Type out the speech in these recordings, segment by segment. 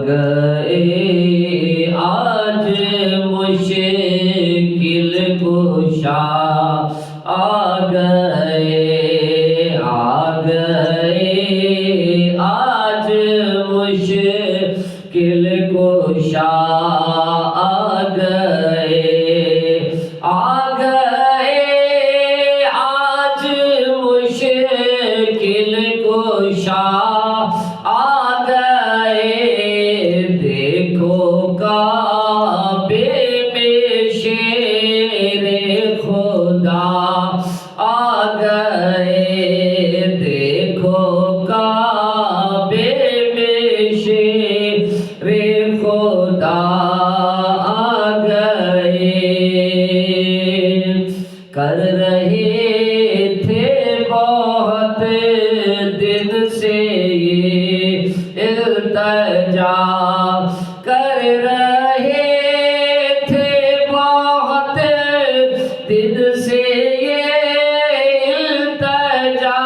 गए आज मुश्किल कुशा आ गए आज मुश्किल कुशा आ गए आज मुश्किल कुशा आ गए। देखो काबे में शेरे खुदा आ गए। देखो काबे में शेरे खुदा आ गए। कर रहे थे बहुत दिन से ये इल्तिजा, कर रहे थे बहुत दिन से ये इल्तिजा।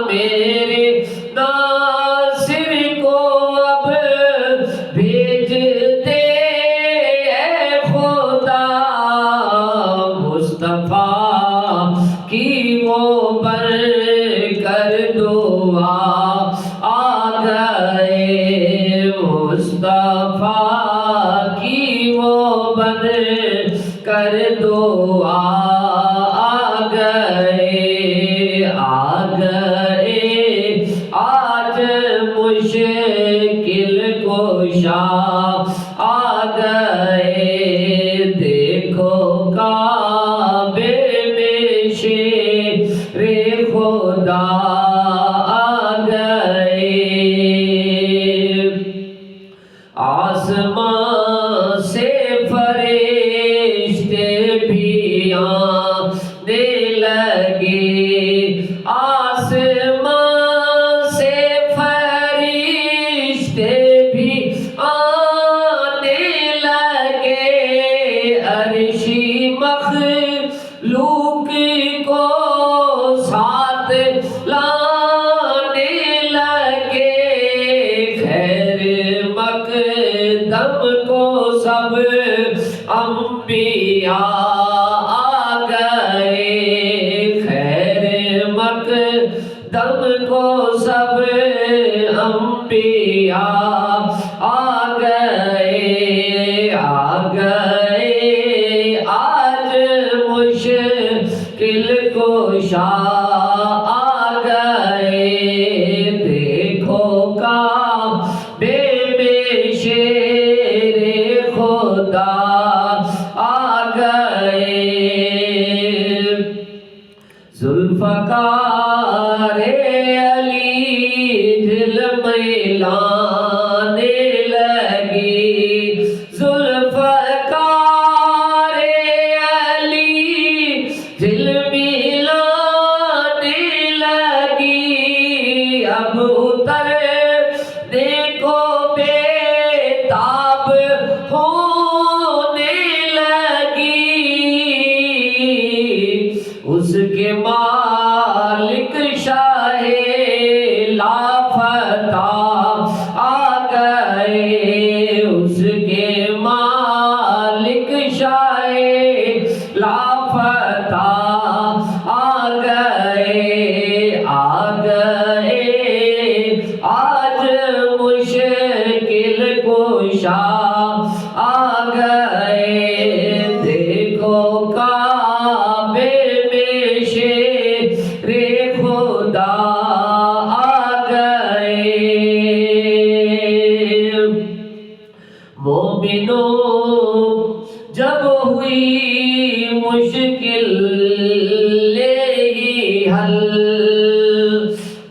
मेरे नासिर को अब भेज दे ऐ खुदा, मुस्तफा की वो बन कर दुआ आ गए। मुस्तफा की वो बन कर दुआ आ गए आज मुश्किल कुशा आ गए। देखो काबे में शेरे खुदा आ गए। आसमां से फरिश्ते भी आने लगे, आसमां से फरिश्ते भी आने लगे। अर्शी मखलूक को साथ लाने लगे। खैर मकदम को सब अंबिया आ गए। खैर मकदम को सब अंबिया आ गए आज मुश्किल कुशा आ गए। देखो काबे में शेरे खुदा आ गए। जुल्फ़कारे अली दिल में लाने लगी, जुल्फ़कारे अली दिल में लाने लगी। अब उतरने को बेताब होने लगी। उसके मालिक शाहे लापता आ गए। उसके मालिक शाहे लापता आ गए आज मुश्किल कुशा आ गए। देखो काबे में शेरे खुदा आ गए। मोमिनों जब हुई मुश्किल ही हल,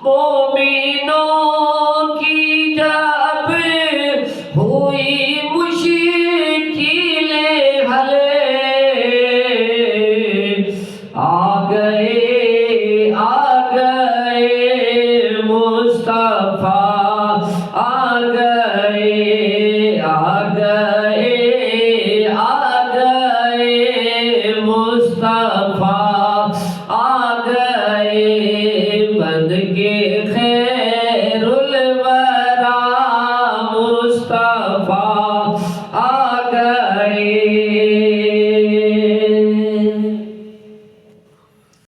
मोमिनों की जब हुई मुश्किल हल, आ गए मुस्तफा आ गए मुस्तफा आ गए